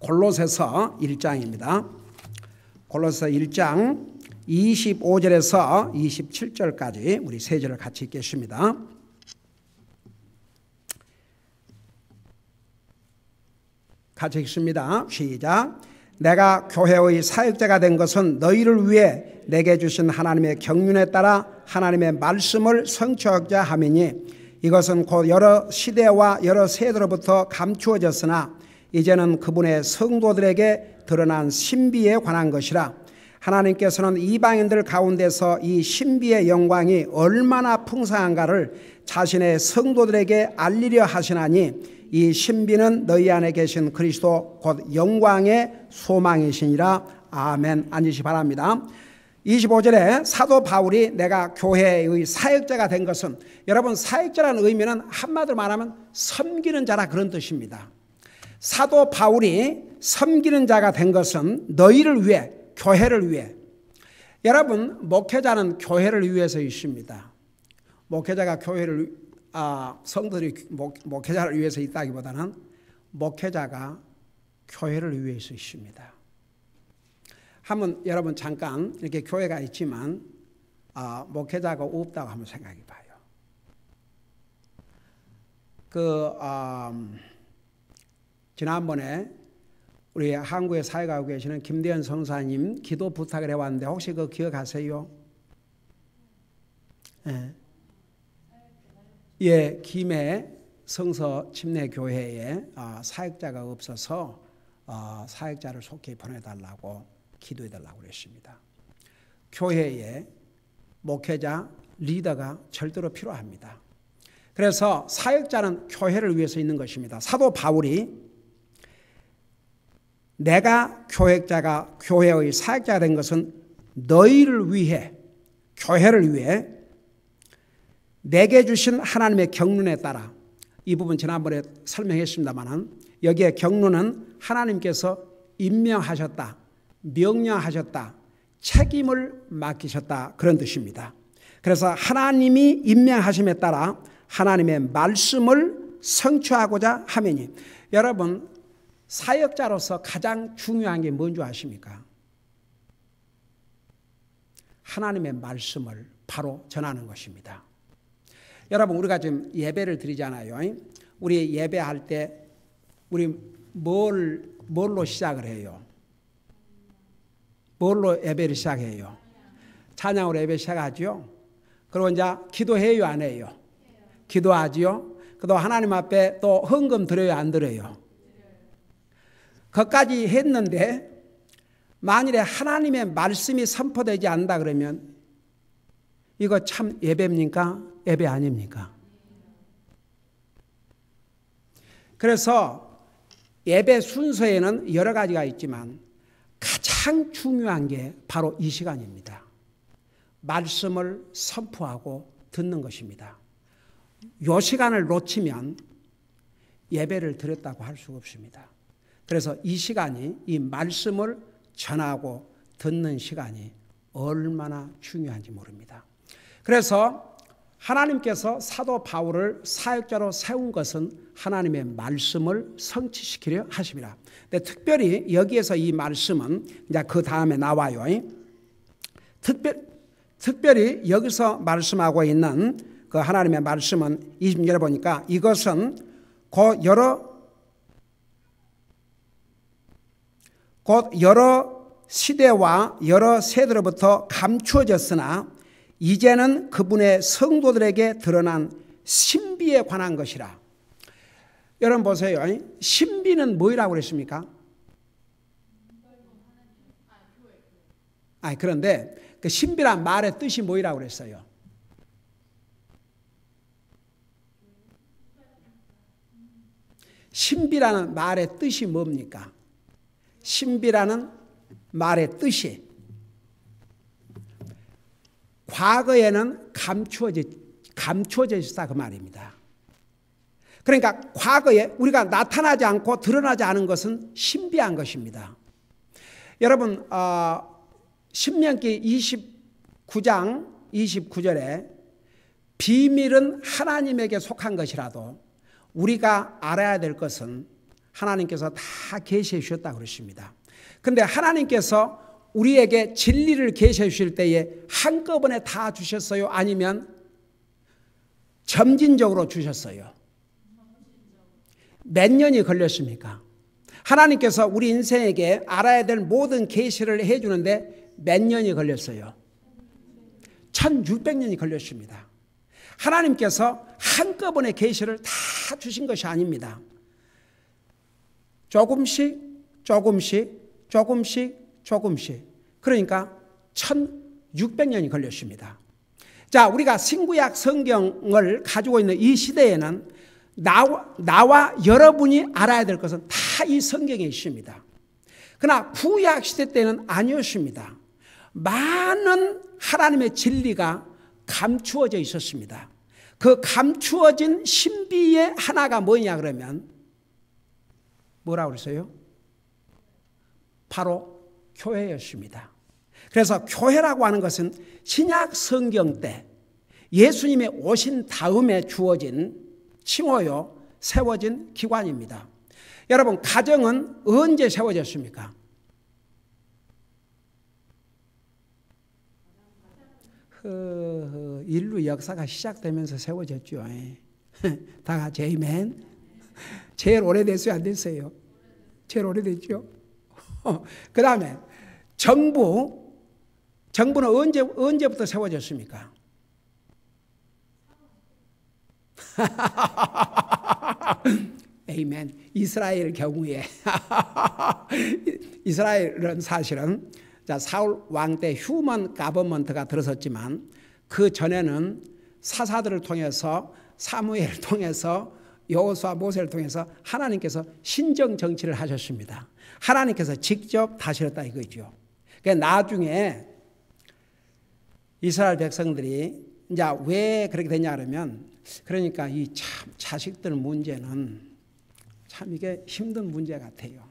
골로새서 1장입니다. 골로새서 1장 25절에서 27절까지 우리 세 절을 같이 읽겠습니다. 같이 읽습니다. 시작. 내가 교회의 사역자가 된 것은 너희를 위해 내게 주신 하나님의 경륜에 따라 하나님의 말씀을 성취하고자 함이니 이것은 곧 여러 시대와 여러 세대로부터 감추어졌으나 이제는 그분의 성도들에게 드러난 신비에 관한 것이라. 하나님께서는 이방인들 가운데서 이 신비의 영광이 얼마나 풍성한가를 자신의 성도들에게 알리려 하시나니 이 신비는 너희 안에 계신 그리스도 곧 영광의 소망이시니라. 아멘. 앉으시 바랍니다. 25절에 사도 바울이 내가 교회의 사역자가 된 것은, 여러분 사역자라는 의미는 한마디로 말하면 섬기는 자라 그런 뜻입니다. 사도 바울이 섬기는 자가 된 것은 너희를 위해, 교회를 위해. 여러분 목회자는 교회를 위해서 있습니다. 목회자가 성도들이 목회자를 위해서 있다기보다는 목회자가 교회를 위해서 있습니다. 한번 여러분 잠깐 이렇게 교회가 있지만 목회자가 없다고 한번 생각해 봐요. 지난번에 우리 한국에 사역하고 계시는 김대현 성사님 기도 부탁을 해왔는데 혹시 그거 기억하세요? 예, 김해 성서 침례교회에 사역자가 없어서 사역자를 속히 보내달라고 기도해달라고 그랬습니다. 교회에 목회자, 리더가 절대로 필요합니다. 그래서 사역자는 교회를 위해서 있는 것입니다. 사도 바울이 내가 교회의 사역자가 된 것은 너희를 위해, 교회를 위해 내게 주신 하나님의 경륜에 따라, 이 부분 지난번에 설명했습니다만 여기에 경륜은 하나님께서 임명하셨다, 명령하셨다, 책임을 맡기셨다 그런 뜻입니다. 그래서 하나님이 임명하심에 따라 하나님의 말씀을 성취하고자 하매니, 여러분 사역자로서 가장 중요한 게 뭔지 아십니까? 하나님의 말씀을 바로 전하는 것입니다. 여러분 우리가 지금 예배를 드리잖아요. 우리 예배할 때 우리 뭘로 시작을 해요? 뭘로 예배를 시작해요? 찬양으로 예배 시작하죠. 그리고 이제 기도해요, 안 해요? 기도하지요. 그리고 하나님 앞에 또 헌금 드려요, 안 드려요? 그것까지 했는데 만일에 하나님의 말씀이 선포되지 않는다 그러면 이거 참 예배입니까? 예배 아닙니까? 그래서 예배 순서에는 여러 가지가 있지만 가장 중요한 게 바로 이 시간입니다. 말씀을 선포하고 듣는 것입니다. 이 시간을 놓치면 예배를 드렸다고 할 수가 없습니다. 그래서 이 시간이, 이 말씀을 전하고 듣는 시간이 얼마나 중요한지 모릅니다. 그래서 하나님께서 사도 바울을 사역자로 세운 것은 하나님의 말씀을 성취시키려 하십니다. 근데 특별히 여기에서 이 말씀은 이제 그 다음에 나와요. 특별히 여기서 말씀하고 있는 그 하나님의 말씀은 20절에 보니까 이것은 곧 여러 시대와 여러 세대로부터 감추어졌으나 이제는 그분의 성도들에게 드러난 신비에 관한 것이라. 여러분 보세요. 신비는 뭐라고 그랬습니까? 그런데 그 신비란 말의 뜻이 뭐라고 그랬어요? 신비라는 말의 뜻이 뭡니까? 신비라는 말의 뜻이 과거에는 감추어져 있었다 그 말입니다. 그러니까 과거에 우리가 나타나지 않고 드러나지 않은 것은 신비한 것입니다. 여러분 신명기 29장 29절에 비밀은 하나님에게 속한 것이라도 우리가 알아야 될 것은 하나님께서 다 계시해 주셨다고 그러십니다. 그런데 하나님께서 우리에게 진리를 계시해 주실 때에 한꺼번에 다 주셨어요? 아니면 점진적으로 주셨어요? 몇 년이 걸렸습니까? 하나님께서 우리 인생에게 알아야 될 모든 계시를 해주는데 몇 년이 걸렸어요? 1600년이 걸렸습니다. 하나님께서 한꺼번에 계시를 다 주신 것이 아닙니다. 조금씩 그러니까 1600년이 걸렸습니다. 자, 우리가 신구약 성경을 가지고 있는 이 시대에는 나와 여러분이 알아야 될 것은 다 이 성경에 있습니다. 그러나 구약 시대 때는 아니었습니다. 많은 하나님의 진리가 감추어져 있었습니다. 그 감추어진 신비의 하나가 뭐냐 그러면 뭐라고 그랬어요? 바로 교회였습니다. 그래서 교회라고 하는 것은 신약 성경 때 예수님이 오신 다음에 주어진 칭호요, 세워진 기관입니다. 여러분, 가정은 언제 세워졌습니까? 인류 역사가 시작되면서 세워졌죠. 다 같이 아멘. 제일 오래됐어요, 안 됐어요? 제일 오래됐죠. 그 다음에 정부는 언제부터 세워졌습니까? 아멘. 이스라엘 경우에 이스라엘은 사실은 사울 왕 때 휴먼 가버먼트가 들어섰지만 그 전에는 사사들을 통해서 사무엘을 통해서 여호수아 모세를 통해서 하나님께서 신정 정치를 하셨습니다. 하나님께서 직접 다스렸다 이거죠. 그러니까 나중에 이스라엘 백성들이 이제 왜 그렇게 됐냐 그러면 그러니까 이 참 자식들 문제는 참 이게 힘든 문제 같아요.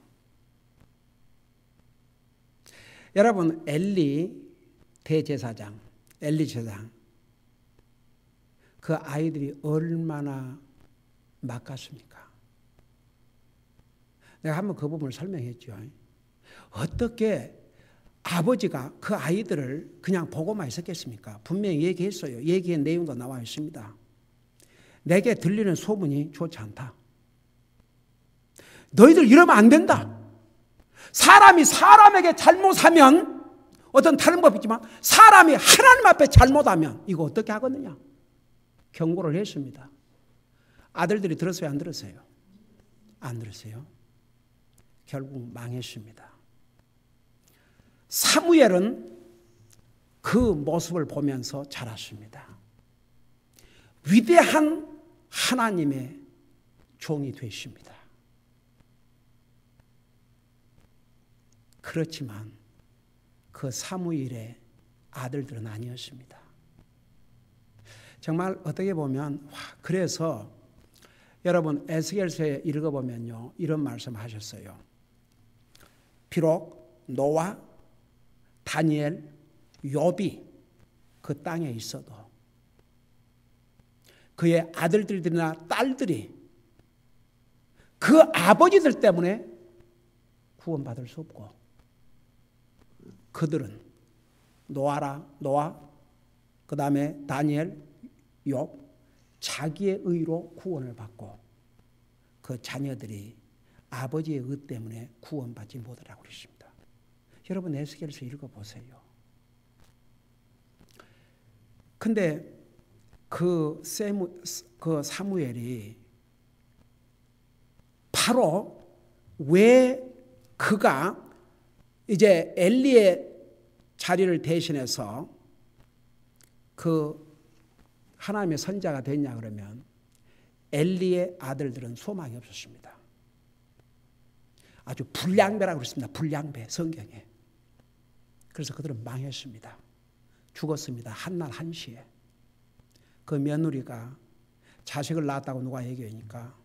여러분, 엘리 대제사장, 엘리 제사장 그 아이들이 얼마나 막갔습니까? 내가 한번 그 부분을 설명했죠. 어떻게 아버지가 그 아이들을 그냥 보고만 있었겠습니까? 분명히 얘기했어요. 얘기한 내용도 나와 있습니다. 내게 들리는 소문이 좋지 않다. 너희들 이러면 안 된다. 사람이 사람에게 잘못하면 어떤 다른 법이 있지만 사람이 하나님 앞에 잘못하면 이거 어떻게 하거든요? 경고를 했습니다. 아들들이 들었어요? 안 들었어요? 안 들었어요. 결국 망했습니다. 사무엘은 그 모습을 보면서 자랐습니다. 위대한 하나님의 종이 되십니다. 그렇지만 그 사무엘의 아들들은 아니었습니다. 정말 어떻게 보면 그래서 여러분 에스겔서에 읽어보면요 이런 말씀하셨어요. 비록 노아, 다니엘, 욥이 그 땅에 있어도 그의 아들들이나 딸들이 그 아버지들 때문에 구원받을 수 없고 그들은 노아, 그 다음에 다니엘, 욥 자기의 의로 구원을 받고 그 자녀들이 아버지의 의 때문에 구원받지 못하라고 그랬습니다. 여러분 에스겔서 읽어보세요. 근데 그 사무엘이 바로 왜 그가 이제 엘리의 자리를 대신해서 그 하나님의 선자가 됐냐 그러면 엘리의 아들들은 소망이 없었습니다. 아주 불량배라고 그랬습니다. 불량배 성경에. 그래서 그들은 망했습니다. 죽었습니다. 한날 한시에. 그 며느리가 자식을 낳았다고 누가 얘기하니까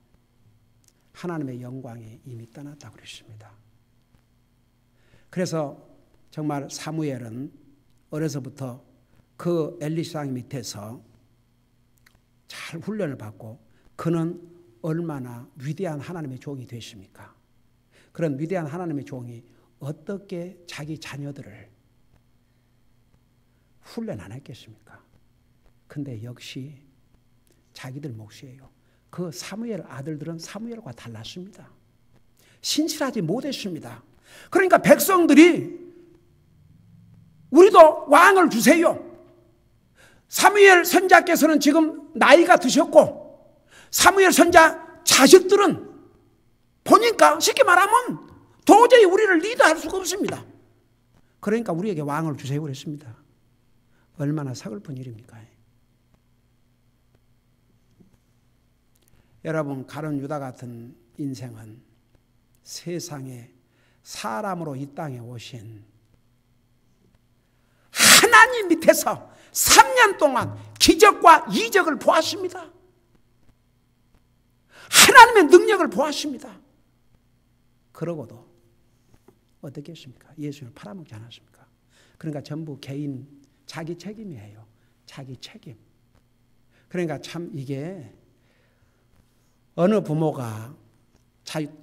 하나님의 영광이 이미 떠났다고 그랬습니다. 그래서 정말 사무엘은 어려서부터 그 엘리상 밑에서 잘 훈련을 받고 그는 얼마나 위대한 하나님의 종이 되십니까? 그런 위대한 하나님의 종이 어떻게 자기 자녀들을 훈련 안 했겠습니까? 근데 역시 자기들 몫이에요. 그 사무엘 아들들은 사무엘과 달랐습니다. 신실하지 못했습니다. 그러니까 백성들이 우리도 왕을 주세요. 사무엘 선자께서는 지금 나이가 드셨고 사무엘 선자 자식들은 보니까 쉽게 말하면 도저히 우리를 리드할 수가 없습니다. 그러니까 우리에게 왕을 주세요 그랬습니다. 얼마나 서글픈 일입니까? 여러분, 가룟 유다 같은 인생은 세상에 사람으로 이 땅에 오신 하나님 밑에서 3년 동안 기적과 이적을 보았습니다. 하나님의 능력을 보았습니다. 그러고도 어떻게 했습니까? 예수를 팔아먹지 않았습니까? 그러니까 전부 개인 자기 책임이에요. 자기 책임. 그러니까 참 이게 어느 부모가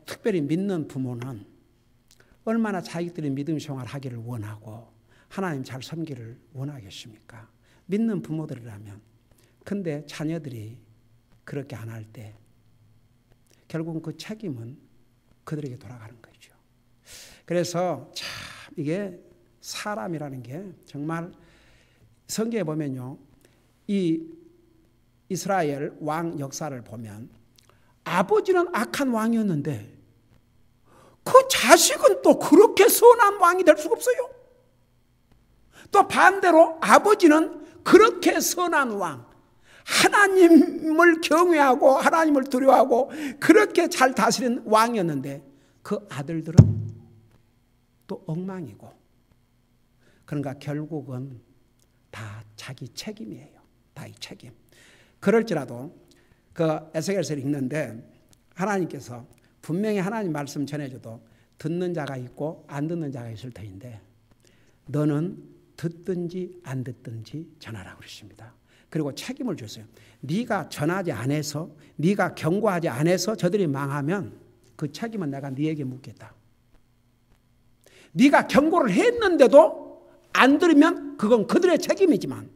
특별히 믿는 부모는 얼마나 자식들이 믿음 생활하기를 원하고 하나님 잘 섬기를 원하겠습니까? 믿는 부모들이라면. 근데 자녀들이 그렇게 안 할 때 결국은 그 책임은 그들에게 돌아가는 거죠. 그래서 참 이게 사람이라는 게 정말 성경에 보면요, 이 이스라엘 왕 역사를 보면 아버지는 악한 왕이었는데 그 자식은 또 그렇게 선한 왕이 될 수가 없어요. 또 반대로 아버지는 그렇게 선한 왕, 하나님을 경외하고 하나님을 두려워하고 그렇게 잘 다스린 왕이었는데 그 아들들은 또 엉망이고, 그러니까 결국은 다 자기 책임이에요. 다 이 책임. 그럴지라도 그 에스겔서를 읽는데 하나님께서 분명히 하나님 말씀 전해줘도 듣는 자가 있고 안 듣는 자가 있을 터인데 너는 듣든지 안 듣든지 전하라고 그러십니다. 그리고 책임을 줬어요. 네가 전하지 않아서, 네가 경고하지 않아서 저들이 망하면 그 책임은 내가 네에게 묻겠다. 네가 경고를 했는데도 안 들으면 그건 그들의 책임이지만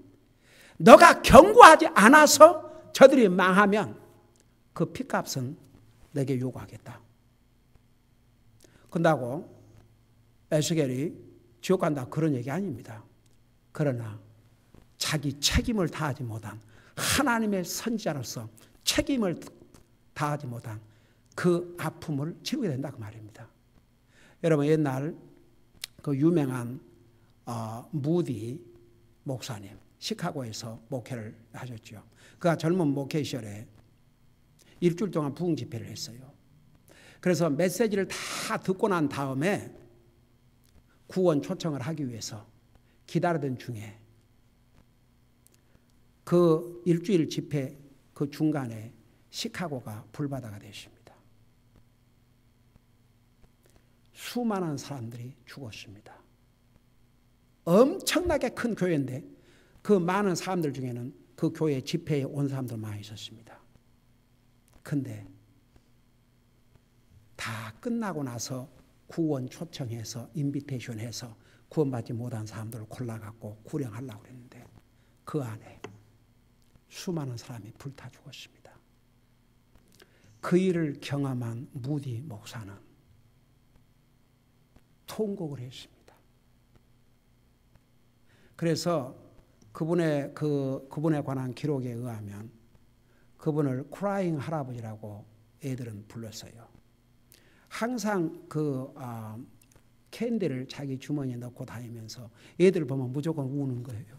너가 경고하지 않아서 저들이 망하면 그 핏값은 내게 요구하겠다. 그런다고 에스겔이 지옥 간다 그런 얘기 아닙니다. 그러나 자기 책임을 다하지 못한 하나님의 선지자로서 책임을 다하지 못한 그 아픔을 치르게 된다 그 말입니다. 여러분, 옛날 그 유명한 무디 목사님, 시카고에서 목회를 하셨죠. 그가 젊은 목회 시절에 일주일 동안 부흥 집회를 했어요. 그래서 메시지를 다 듣고 난 다음에 구원 초청을 하기 위해서 기다리던 중에 그 일주일 집회 그 중간에 시카고가 불바다가 되었습니다. 수많은 사람들이 죽었습니다. 엄청나게 큰 교회인데 그 많은 사람들 중에는 그 교회 집회에 온 사람들 많이 있었습니다. 근데 다 끝나고 나서 구원 초청해서 인비테이션 해서 구원받지 못한 사람들을 골라갖고 구령하려고 했는데 그 안에 수많은 사람이 불타 죽었습니다. 그 일을 경험한 무디 목사는 통곡을 했습니다. 그래서 그분에 관한 기록에 의하면 그분을 크라잉 할아버지라고 애들은 불렀어요. 항상 캔디를 자기 주머니에 넣고 다니면서 애들 보면 무조건 우는 거예요.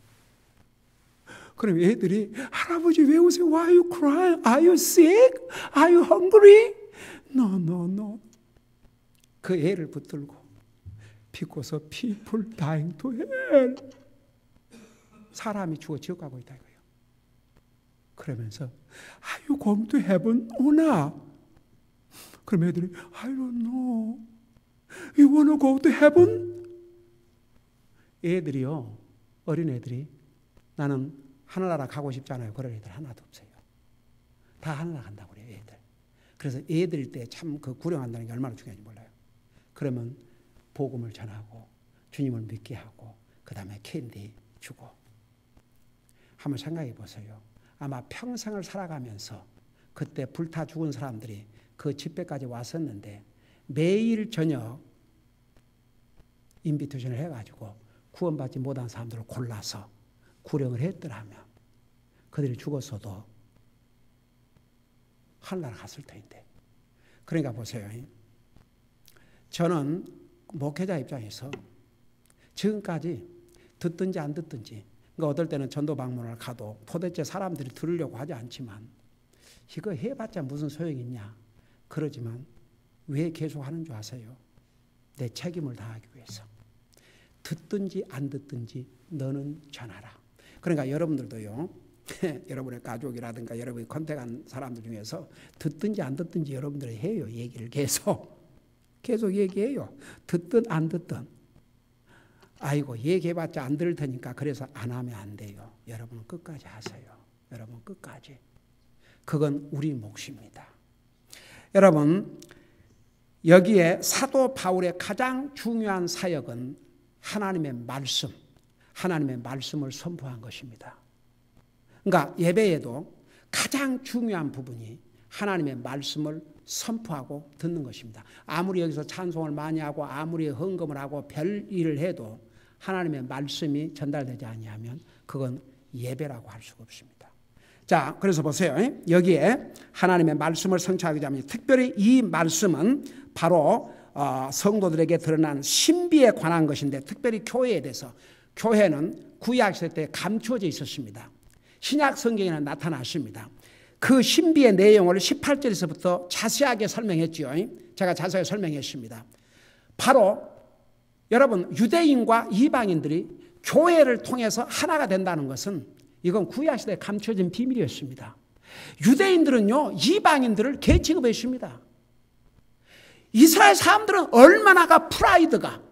그럼 애들이 할아버지 왜 우세요? Why are you crying? Are you sick? Are you hungry? No, no, no. 그 애를 붙들고 because people dying to hell. 사람이 죽어 지옥 가고 있다 이거예요. 그러면서 Are you going to heaven or not? 그럼 애들이 I don't know. You want to go to heaven? 애들이요, 어린 애들이 나는 하늘나라 가고 싶잖아요. 그런 애들 하나도 없어요. 다 하늘나라 간다고 그래요, 애들. 그래서 애 들 때 참 그 구령한다는 게 얼마나 중요한지 몰라요. 그러면 복음을 전하고 주님을 믿게 하고 그 다음에 캔디 주고. 한번 생각해 보세요. 아마 평생을 살아가면서 그때 불타 죽은 사람들이 그 집회까지 왔었는데 매일 저녁 인비테이션을 해가지고 구원받지 못한 사람들을 골라서 구령을 했더라면 그들이 죽었어도 하늘나라 갔을 텐데. 그러니까 보세요. 저는 목회자 입장에서 지금까지 듣든지 안 듣든지, 그러니까 어떨 때는 전도 방문을 가도 도대체 사람들이 들으려고 하지 않지만 이거 해봤자 무슨 소용이 있냐 그러지만 왜 계속 하는 줄 아세요? 내 책임을 다하기 위해서. 듣든지 안 듣든지 너는 전하라. 그러니까 여러분들도요, 여러분의 가족이라든가 여러분이 컨택한 사람들 중에서 듣든지 안 듣든지 여러분들이 해요. 얘기를 계속 얘기해요. 듣든 안 듣든. 아이고 얘기해봤자 안 들을 테니까 그래서 안 하면 안 돼요. 여러분은 끝까지 하세요. 여러분 끝까지. 그건 우리 몫입니다. 여러분 여기에 사도 바울의 가장 중요한 사역은 하나님의 말씀, 하나님의 말씀을 선포한 것입니다. 그러니까 예배에도 가장 중요한 부분이 하나님의 말씀을 선포하고 듣는 것입니다. 아무리 여기서 찬송을 많이 하고 아무리 헌금을 하고 별 일을 해도 하나님의 말씀이 전달되지 아니하면 그건 예배라고 할 수가 없습니다. 자, 그래서 보세요. 여기에 하나님의 말씀을 성취하기 위함, 특별히 이 말씀은 바로 성도들에게 드러난 신비에 관한 것인데, 특별히 교회에 대해서. 교회는 구약시대 때 감추어져 있었습니다. 신약 성경에는 나타났습니다. 그 신비의 내용을 18절에서부터 자세하게 설명했죠. 제가 자세하게 설명했습니다. 바로 여러분 유대인과 이방인들이 교회를 통해서 하나가 된다는 것은 이건 구약시대에 감춰진 비밀이었습니다. 유대인들은요 이방인들을 개 취급했습니다. 이스라엘 사람들은 얼마나가 프라이드가,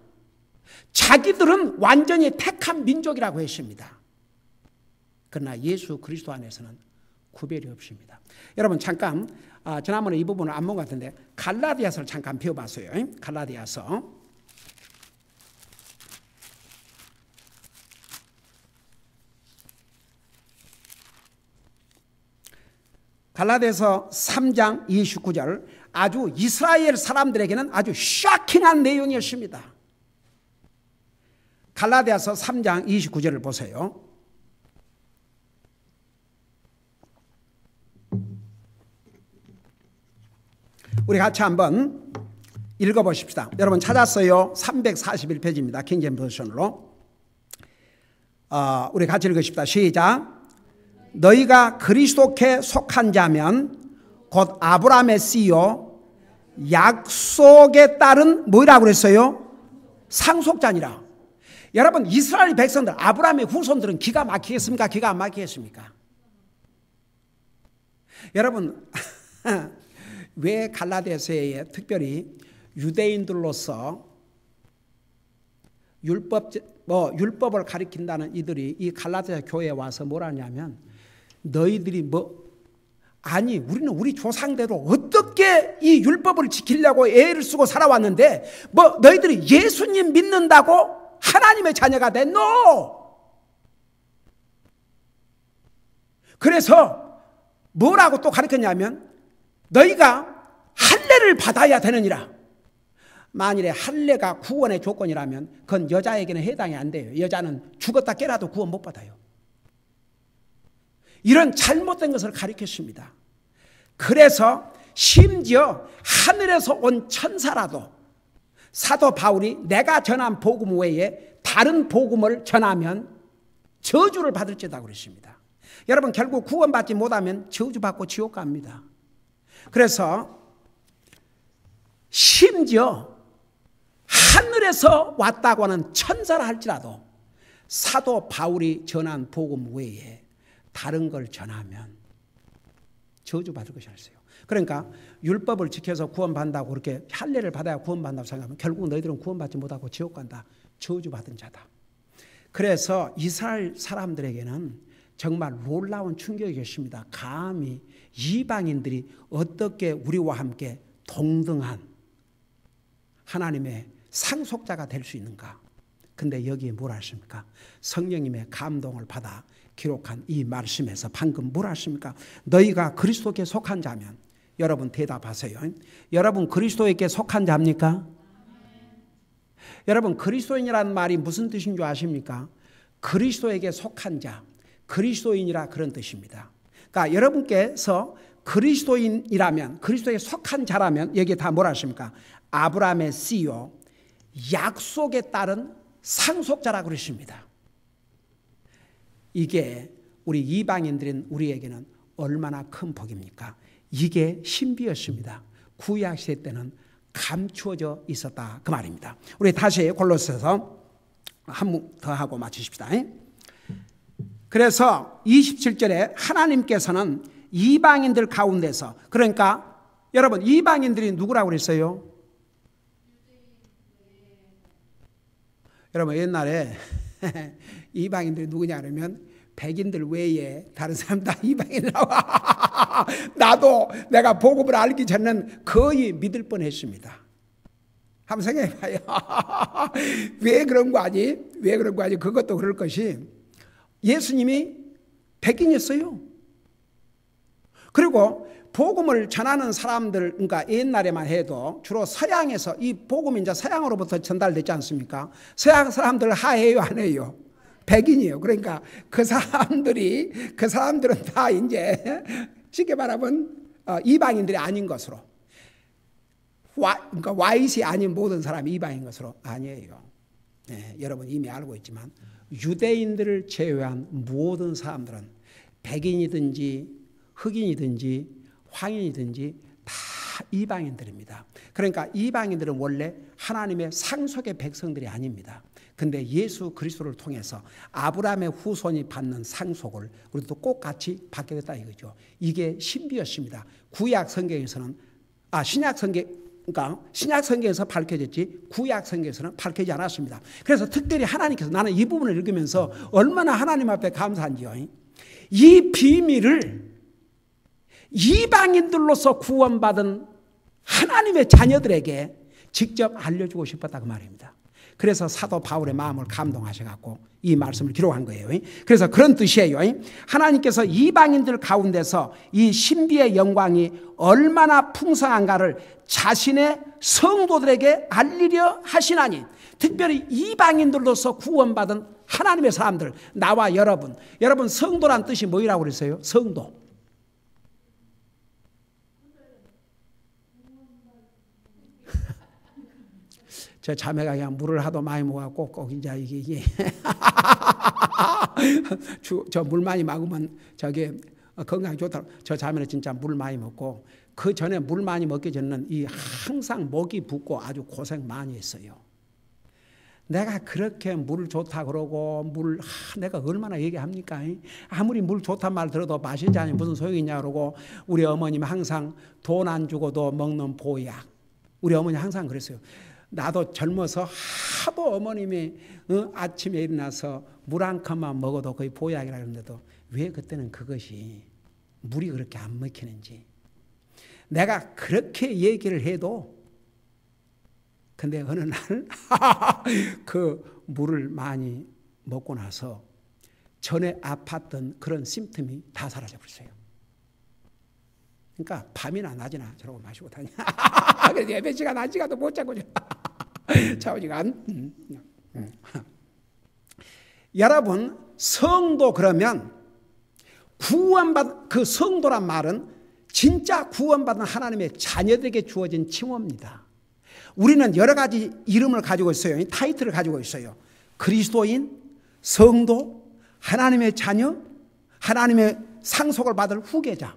자기들은 완전히 택한 민족이라고 했습니다. 그러나 예수 그리스도 안에서는 구별이 없습니다. 여러분 잠깐 지난번에 이 부분을 안 본 것 같은데 갈라디아서를 잠깐 배워봤어요. 갈라디아서 3장 29절, 아주 이스라엘 사람들에게는 아주 쇼킹한 내용이었습니다. 갈라디아서 3장 29절을 보세요. 우리 같이 한번 읽어보십시다. 여러분 찾았어요? 341페이지입니다. 킹제임스 버전으로. 우리 같이 읽으십시다. 시작. 너희가 그리스도께 속한 자면 곧 아브라함의 씨요 약속에 따른 뭐라고 그랬어요? 상속자니라. 여러분 이스라엘 백성들, 아브라함의 후손들은 기가 막히겠습니까? 기가 안 막히겠습니까? 여러분 왜 갈라디아서에 특별히 유대인들로서 율법을 가리킨다는 이들이 이 갈라디아 교회에 와서 뭘 하냐면, 너희들이 아니 우리는 우리 조상대로 어떻게 이 율법을 지키려고 애를 쓰고 살아왔는데 너희들이 예수님 믿는다고 하나님의 자녀가 됐노? 그래서 뭐라고 또 가르쳤냐면 너희가 할례를 받아야 되느니라. 만일에 할례가 구원의 조건이라면 그건 여자에게는 해당이 안 돼요. 여자는 죽었다 깨라도 구원 못 받아요. 이런 잘못된 것을 가르쳤습니다. 그래서 심지어 하늘에서 온 천사라도 사도 바울이 내가 전한 복음 외에 다른 복음을 전하면 저주를 받을지다 그랬습니다. 여러분 결국 구원받지 못하면 저주받고 지옥 갑니다. 그래서 심지어 하늘에서 왔다고 하는 천사라 할지라도 사도 바울이 전한 복음 외에 다른 걸 전하면 저주받을 것이 알았어요. 그러니까 율법을 지켜서 구원받는다고 그렇게 할례를 받아야 구원받는다고 생각하면 결국 너희들은 구원받지 못하고 지옥 간다. 저주받은 자다. 그래서 이스라엘 사람들에게는 정말 놀라운 충격이었습니다. 감히 이방인들이 어떻게 우리와 함께 동등한 하나님의 상속자가 될 수 있는가? 근데 여기에 뭘 하십니까? 성령님의 감동을 받아 기록한 이 말씀에서 방금 뭘 하십니까? 너희가 그리스도께 속한 자면, 여러분 대답하세요. 여러분 그리스도에게 속한 자입니까? 여러분 그리스도인이라는 말이 무슨 뜻인 줄 아십니까? 그리스도에게 속한 자, 그리스도인이라 그런 뜻입니다. 그러니까 여러분께서 그리스도인이라면, 그리스도에 속한 자라면 여기에 다 뭐라 하십니까? 아브라함의 씨요, 약속에 따른 상속자라고 그러십니다. 이게 우리 이방인들인 우리에게는 얼마나 큰 복입니까? 이게 신비였습니다. 구약 시대 때는 감추어져 있었다 그 말입니다. 우리 다시 골로새서 한 문 더 하고 마치십시다. 그래서 27절에 하나님께서는 이방인들 가운데서, 그러니까 여러분 이방인들이 누구라고 그랬어요? 여러분 옛날에 이방인들이 누구냐 그러면 백인들 외에 다른 사람 다 이방인이라고 나도 내가 복음을 알기 전에는 거의 믿을 뻔했습니다. 한번 생각해봐요. 왜 그런 거 아니? 왜 그런 거 아니? 그것도 그럴 것이 예수님이 백인이었어요. 그리고 복음을 전하는 사람들, 그러니까 옛날에만 해도 주로 서양에서, 이 복음이 이제 서양으로부터 전달됐지 않습니까? 서양 사람들 하해요, 안 해요? 백인이에요. 그러니까 그 사람들은 다 이제 쉽게 말하면 이방인들이 아닌 것으로, 그러니까 와이시 아닌 모든 사람이 이방인 것으로 아니에요. 네, 여러분 이미 알고 있지만 유대인들을 제외한 모든 사람들은 백인이든지 흑인이든지 황인이든지 다 이방인들입니다. 그러니까 이방인들은 원래 하나님의 상속의 백성들이 아닙니다. 근데 예수 그리스도를 통해서 아브라함의 후손이 받는 상속을 우리도 꼭 같이 받게 됐다 이거죠. 이게 신비였습니다. 구약 성경에서는, 신약 성경에서 밝혀졌지 구약 성경에서는 밝혀지지 않았습니다. 그래서 특별히 하나님께서, 나는 이 부분을 읽으면서 얼마나 하나님 앞에 감사한지요. 이 비밀을 이방인들로서 구원받은 하나님의 자녀들에게 직접 알려주고 싶었다 그 말입니다. 그래서 사도 바울의 마음을 감동하셔갖고 이 말씀을 기록한 거예요. 그래서 그런 뜻이에요. 하나님께서 이방인들 가운데서 이 신비의 영광이 얼마나 풍성한가를 자신의 성도들에게 알리려 하시나니, 특별히 이방인들로서 구원받은 하나님의 사람들, 나와 여러분 성도란 뜻이 뭐라고 그랬어요? 성도. 저 자매가 그냥 물을 하도 많이 먹어갖고 꼭 이제 이게 저 물 많이 먹으면 저게 건강에 좋다. 저 자매는 진짜 물 많이 먹고, 그 전에 물 많이 먹기 전에는 이 항상 목이 붓고 아주 고생 많이 했어요. 내가 그렇게 물 좋다 그러고 내가 얼마나 얘기합니까? 아무리 물 좋단 말 들어도 마시지 않으면 무슨 소용이 있냐 그러고, 우리 어머님 항상 돈 안 주고도 먹는 보약. 우리 어머니 항상 그랬어요. 나도 젊어서 하도 어머님이 아침에 일어나서 물 한 컵만 먹어도 거의 보약이라 그러는데도 왜 그때는 그것이 물이 그렇게 안 먹히는지. 내가 그렇게 얘기를 해도, 근데 어느 날 그 물을 많이 먹고 나서 전에 아팠던 그런 심틈이 다 사라져 버렸어요. 그러니까 밤이나 낮이나 저러고 마시고 다니. 그래서 예배 시간 1시간도 못 자고 좌우지간. 여러분 성도, 그러면 구원받은 그 성도란 말은 진짜 구원받은 하나님의 자녀들에게 주어진 칭호입니다. 우리는 여러 가지 이름을 가지고 있어요. 타이틀을 가지고 있어요. 그리스도인, 성도, 하나님의 자녀, 하나님의 상속을 받을 후계자,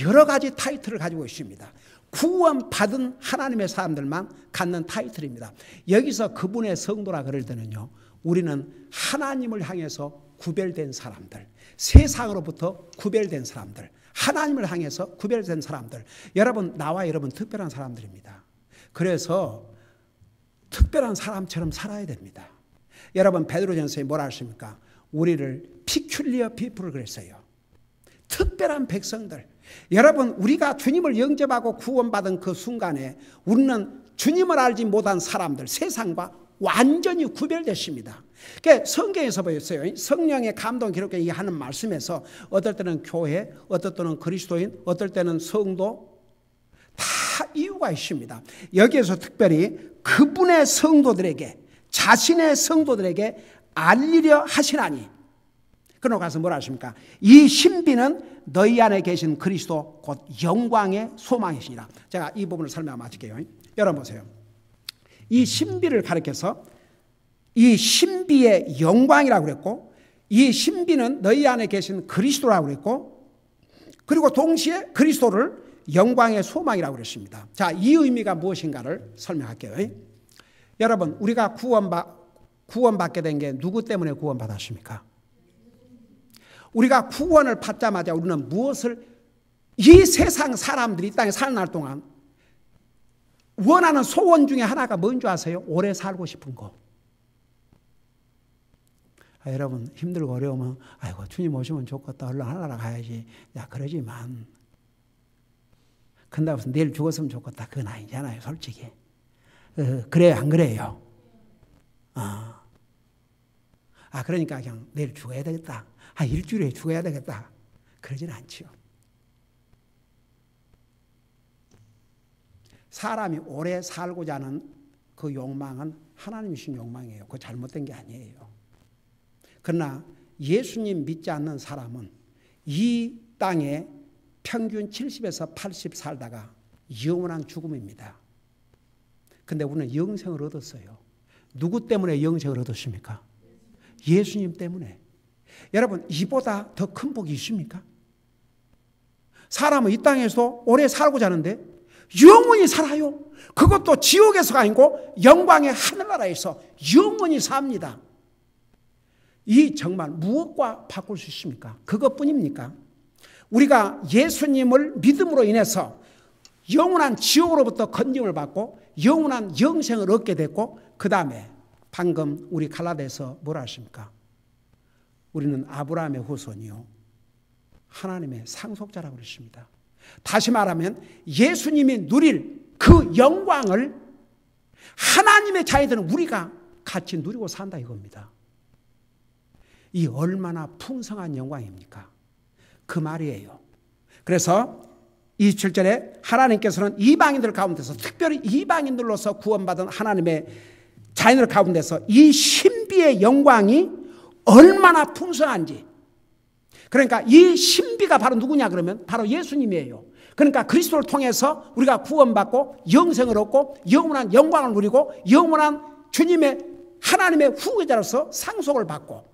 여러 가지 타이틀을 가지고 있습니다. 구원받은 하나님의 사람들만 갖는 타이틀입니다. 여기서 그분의 성도라 그럴 때는요, 우리는 하나님을 향해서 구별된 사람들, 세상으로부터 구별된 사람들, 하나님을 향해서 구별된 사람들. 여러분, 나와 여러분 특별한 사람들입니다. 그래서 특별한 사람처럼 살아야 됩니다. 여러분, 베드로전서에 뭐라 하십니까? 우리를 피큘리어 피플을 그랬어요. 특별한 백성들, 여러분, 우리가 주님을 영접하고 구원받은 그 순간에 우리는 주님을 알지 못한 사람들, 세상과 완전히 구별됐습니다. 그러니까 성경에서 보였어요. 성령의 감동 기록에 하는 말씀에서 어떨 때는 교회, 어떨 때는 그리스도인, 어떨 때는 성도, 다 이유가 있습니다. 여기에서 특별히 그분의 성도들에게, 자신의 성도들에게 알리려 하시나니, 그러고 가서 뭐라 하십니까? 이 신비는 너희 안에 계신 그리스도 곧 영광의 소망이시니라. 제가 이 부분을 설명 마칠게요. 여러분 보세요. 이 신비를 가리켜서 이 신비의 영광이라고 그랬고, 이 신비는 너희 안에 계신 그리스도라고 그랬고, 그리고 동시에 그리스도를 영광의 소망이라고 그랬습니다. 자, 이 의미가 무엇인가를 설명할게요. 여러분, 우리가 구원받게 된 게 누구 때문에 구원받았습니까? 우리가 구원을 받자마자 우리는 무엇을, 이 세상 사람들이 이 땅에 사는 날 동안 원하는 소원 중에 하나가 뭔지 아세요? 오래 살고 싶은 거. 여러분, 힘들고 어려우면 아이고 주님 오시면 좋겠다, 얼른 하나라 가야지. 야, 그러지만 근데 무슨 내일 죽었으면 좋겠다, 그건 아니잖아요, 솔직히. 그래요, 안 그래요? 그러니까 그냥 내일 죽어야 되겠다, 일주일에 죽어야 되겠다, 그러진 않지요. 사람이 오래 살고자 하는 그 욕망은 하나님이 주신 욕망이에요. 그거 잘못된 게 아니에요. 그러나 예수님 믿지 않는 사람은 이 땅에 평균 70에서 80 살다가 영원한 죽음입니다. 근데 우리는 영생을 얻었어요. 누구 때문에 영생을 얻었습니까? 예수님 때문에. 여러분, 이보다 더 큰 복이 있습니까? 사람은 이 땅에서 오래 살고자 하는데 영원히 살아요. 그것도 지옥에서가 아니고 영광의 하늘나라에서 영원히 삽니다. 이 정말 무엇과 바꿀 수 있습니까? 그것뿐입니까? 우리가 예수님을 믿음으로 인해서 영원한 지옥으로부터 건짐을 받고 영원한 영생을 얻게 됐고, 그 다음에 방금 우리 갈라디아서 뭐라 하십니까? 우리는 아브라함의 후손이요 하나님의 상속자라고 그랬습니다. 다시 말하면 예수님이 누릴 그 영광을 하나님의 자녀들은 우리가 같이 누리고 산다 이겁니다. 이 얼마나 풍성한 영광입니까? 그 말이에요. 그래서 27절에 하나님께서는 이방인들 가운데서, 특별히 이방인들로서 구원받은 하나님의 자녀들 가운데서 이 신비의 영광이 얼마나 풍성한지, 그러니까 이 신비가 바로 누구냐 그러면 바로 예수님이에요. 그러니까 그리스도를 통해서 우리가 구원받고 영생을 얻고 영원한 영광을 누리고 영원한 주님의 하나님의 후계자로서 상속을 받고,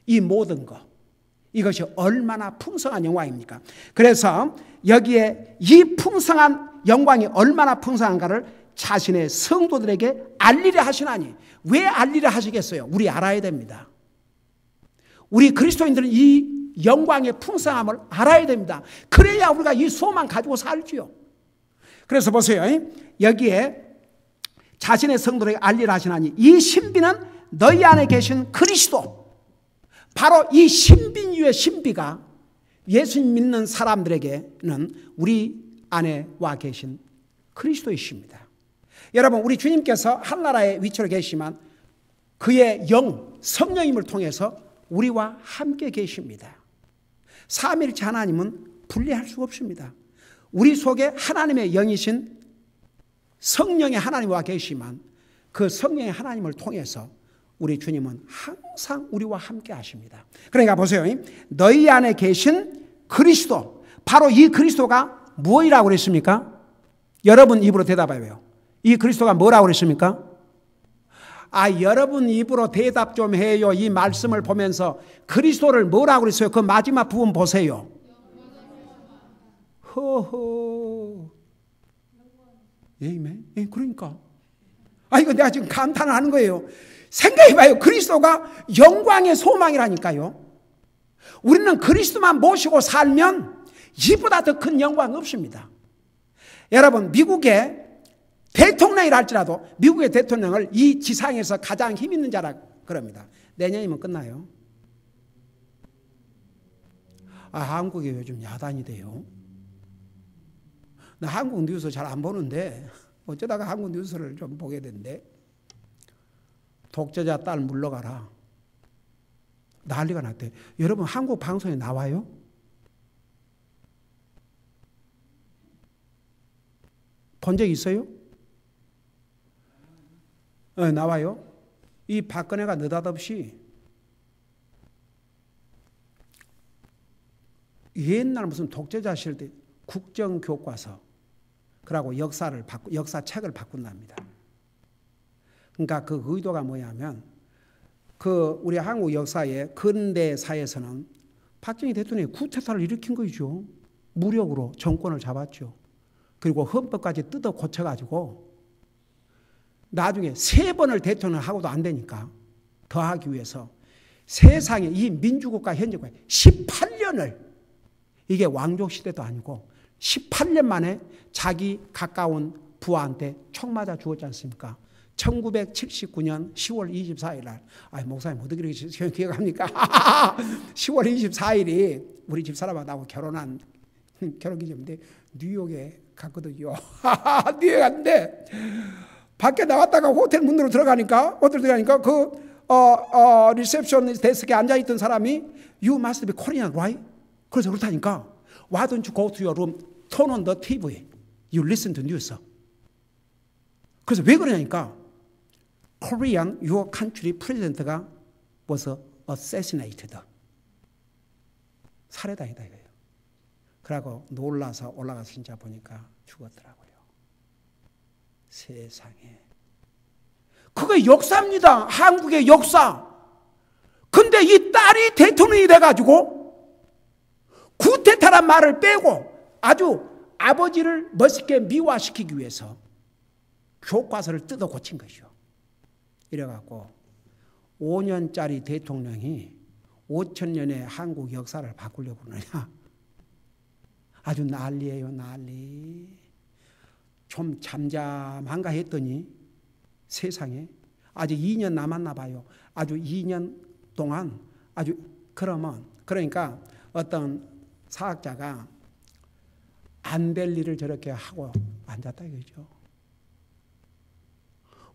이 모든 것, 이것이 얼마나 풍성한 영광입니까? 그래서 여기에 이 풍성한 영광이 얼마나 풍성한가를 자신의 성도들에게 알리려 하시나니. 왜 알리려 하시겠어요? 우리 알아야 됩니다. 우리 그리스도인들은 이 영광의 풍성함을 알아야 됩니다. 그래야 우리가 이 소망 가지고 살지요. 그래서 보세요. 여기에 자신의 성도들에게 알리라 하시나니 이 신비는 너희 안에 계신 그리스도. 바로 이 신비 위의 신비가 예수님 믿는 사람들에게는 우리 안에 와 계신 그리스도이십니다. 여러분, 우리 주님께서 하늘나라에 위치로 계시지만 그의 영, 성령님을 통해서 우리와 함께 계십니다. 삼위일체 하나님은 분리할 수가 없습니다. 우리 속에 하나님의 영이신 성령의 하나님이 와 계시지만 그 성령의 하나님을 통해서 우리 주님은 항상 우리와 함께 하십니다. 그러니까 보세요. 너희 안에 계신 그리스도, 바로 이 그리스도가 무엇이라고 그랬습니까? 여러분 입으로 대답해요. 이 그리스도가 뭐라고 그랬습니까? 여러분 입으로 대답 좀 해요. 이 말씀을 보면서 그리스도를 뭐라고 그랬어요? 그 마지막 부분 보세요. 허허. 예, 그러니까. 이거 내가 지금 감탄을 하는 거예요. 생각해봐요. 그리스도가 영광의 소망이라니까요. 우리는 그리스도만 모시고 살면 이보다 더 큰 영광 없습니다. 여러분, 미국의 대통령이라 할지라도 미국의 대통령을 이 지상에서 가장 힘 있는 자라 그럽니다. 내년이면 끝나요. 한국이 요즘 야단이 돼요. 나 한국 뉴스 잘 안 보는데 어쩌다가 한국 뉴스를 좀 보게 된대. 독재자 딸 물러가라. 난리가 났대. 여러분 한국 방송에 나와요? 본 적 있어요? 네, 나와요. 이 박근혜가 느닷없이 옛날 무슨 독재자 시절 때 국정교과서 그러고 역사책을 바꾼답니다. 그러니까 그 의도가 뭐냐면 우리 한국 역사의 근대사에서는 박정희 대통령이 쿠데타를 일으킨 거죠. 무력으로 정권을 잡았죠. 그리고 헌법까지 뜯어 고쳐가지고 나중에 3번을 대통령을 하고도 안 되니까 더 하기 위해서 세상에 이 민주국가 현재가 18년을 이게 왕족시대도 아니고 18년 만에 자기 가까운 부하한테 총 맞아 죽었지 않습니까? 1979년 10월 24일 날, 목사님 어떻게 이렇게 기억합니까? 10월 24일이 우리 집사람하고 나하고 결혼한 결혼기념인데 뉴욕에 갔거든요. 뉴욕에 갔는데 밖에 나왔다가 호텔 문으로 들어가니까 리셉션 데스크에 앉아있던 사람이 You must be Korean, right? 그래서 그렇다니까 Why don't you go to your room, turn on the TV, you listen to news. 그래서 왜 그러냐니까 Korean, your country president가 was assassinated. 살해당했다 이거예요. 그러고 놀라서 올라가서 진짜 보니까 죽었더라고요. 세상에. 그게 역사입니다. 한국의 역사. 근데 이 딸이 대통령이 돼가지고 쿠데타란 말을 빼고 아주 아버지를 멋있게 미화시키기 위해서 교과서를 뜯어 고친 것이죠. 이래갖고 5년짜리 대통령이 5,000년의 한국 역사를 바꾸려고 그러냐. 아주 난리예요, 난리. 좀 잠잠한가 했더니 세상에 아직 2년 남았나 봐요. 아주 2년 동안 그러니까 어떤 사학자가 안 될 일을 저렇게 하고 앉았다 이거죠.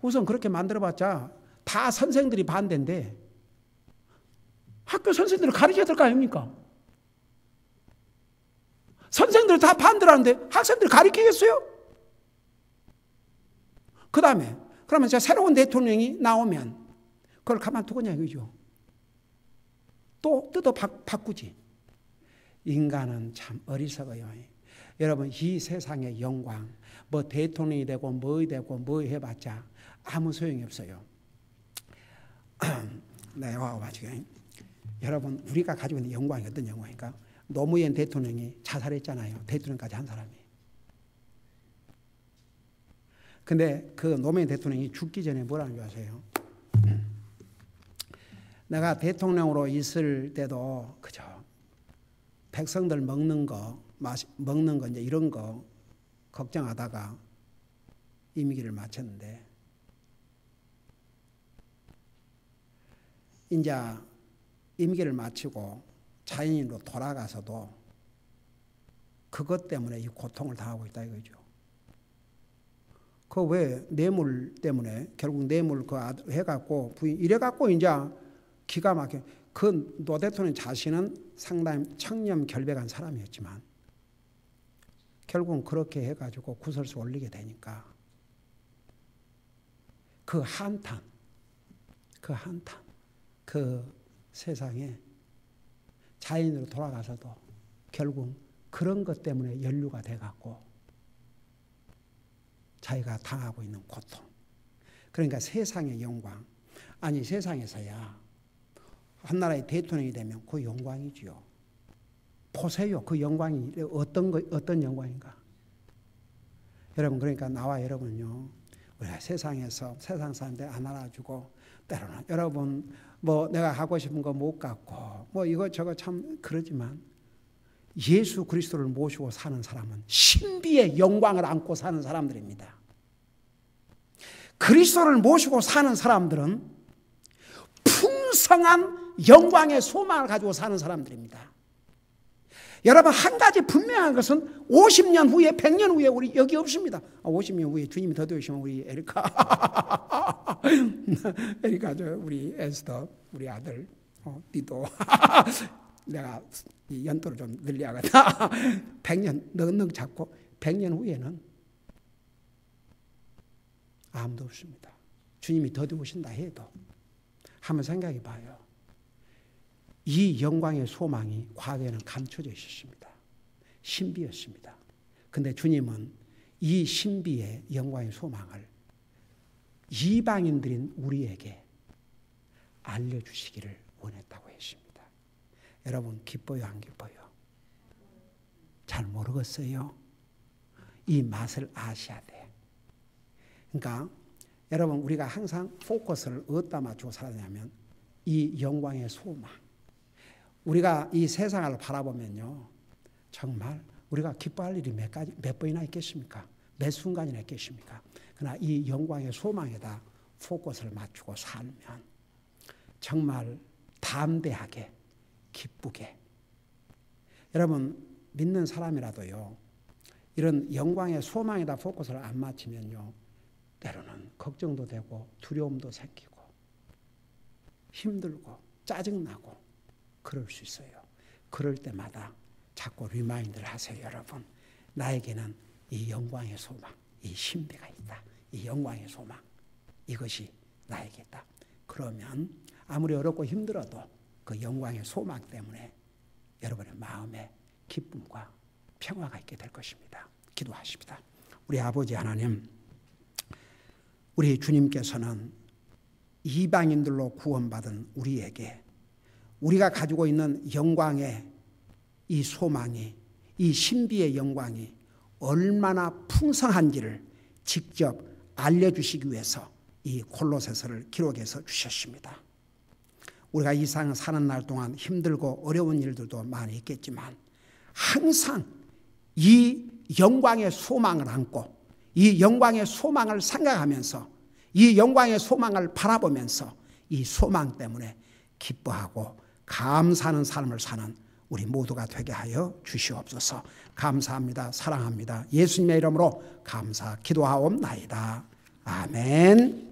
우선 그렇게 만들어봤자 다 선생들이 반대인데 학교 선생들을 가르쳐야 될 거 아닙니까? 선생들 다 반대를 하는데 학생들 가르치겠어요? 그 다음에 그러면 새로운 대통령이 나오면 그걸 가만두겠냐 이거죠. 또 뜯어 바꾸지. 인간은 참 어리석어요. 여러분 이 세상의 영광 뭐 대통령이 되고 뭐 해봤자 아무 소용이 없어요. 네, 와가지고 여러분 우리가 가지고 있는 영광이 어떤 영광입니까? 노무현 대통령이 자살했잖아요. 대통령까지 한 사람이. 근데 그 노무현 대통령이 죽기 전에 뭐라는 줄 아세요? 내가 대통령으로 있을 때도 그죠. 백성들 먹는 거 이제 이런 거 걱정하다가 임기를 마쳤는데 이제 임기를 마치고 자연인으로 돌아가서도 그것 때문에 이 고통을 당하고 있다 이거죠. 그 왜 뇌물 때문에 결국 뇌물 해갖고 부인 이래갖고 이제 기가 막혀. 그 노 대통령 자신은 상당히 청렴결백한 사람이었지만 결국은 그렇게 해가지고 구설수 올리게 되니까 그 한탄 그 세상에 자연으로 돌아가서도 결국 그런 것 때문에 연루가 돼갖고 자기가 당하고 있는 고통. 그러니까 세상의 영광. 아니 세상에서야 한 나라의 대통령이 되면 그 영광이지요. 보세요. 그 영광이 어떤 영광인가. 여러분 그러니까 나와 여러분요. 우리가 세상에서 세상 사람들 안 알아주고 때로는 여러분 뭐 내가 하고 싶은 거 못 갖고 뭐 이것저것 참 그러지만 예수 그리스도를 모시고 사는 사람은 신비의 영광을 안고 사는 사람들입니다. 그리스도를 모시고 사는 사람들은 풍성한 영광의 소망을 가지고 사는 사람들입니다. 여러분 한 가지 분명한 것은 50년 후에 100년 후에 우리 여기 없습니다. 50년 후에 주님이 더 되시면 우리 에리카 에리카 우리 에스더 우리 아들 니도 내가 이 연도를 좀 늘려야겠다. 100년 넉넉 잡고 100년 후에는 아무도 없습니다. 주님이 더 되오신다 해도 한번 생각해 봐요. 이 영광의 소망이 과거에는 감춰져 있었습니다. 신비였습니다. 근데 주님은 이 신비의 영광의 소망을 이방인들인 우리에게 알려주시기를 원했다고 했습니다. 여러분 기뻐요 안 기뻐요? 잘 모르겠어요. 이 맛을 아셔야 돼. 그러니까 여러분 우리가 항상 포커스를 어디다 맞추고 살아가냐면 이 영광의 소망. 우리가 이 세상을 바라보면요, 정말 우리가 기뻐할 일이 몇 번이나 있겠습니까? 몇 순간이나 있겠습니까? 그러나 이 영광의 소망에다 포커스를 맞추고 살면 정말 담대하게 기쁘게. 여러분 믿는 사람이라도요, 이런 영광의 소망에다 포커스를 안 맞추면요, 때로는 걱정도 되고 두려움도 생기고 힘들고 짜증나고 그럴 수 있어요. 그럴 때마다 자꾸 리마인드를 하세요. 여러분 나에게는 이 영광의 소망, 이 신비가 있다. 이 영광의 소망, 이것이 나에게 있다. 그러면 아무리 어렵고 힘들어도 그 영광의 소망 때문에 여러분의 마음에 기쁨과 평화가 있게 될 것입니다. 기도하십니다. 우리 아버지 하나님, 우리 주님께서는 이방인들로 구원받은 우리에게 우리가 가지고 있는 영광의 이 소망이, 이 신비의 영광이 얼마나 풍성한지를 직접 알려주시기 위해서 이 골로새서를 기록해서 주셨습니다. 우리가 이 세상 사는 날 동안 힘들고 어려운 일들도 많이 있겠지만 항상 이 영광의 소망을 안고 이 영광의 소망을 생각하면서 이 영광의 소망을 바라보면서 이 소망 때문에 기뻐하고 감사하는 삶을 사는 우리 모두가 되게 하여 주시옵소서. 감사합니다. 사랑합니다. 예수님의 이름으로 감사 기도하옵나이다. 아멘.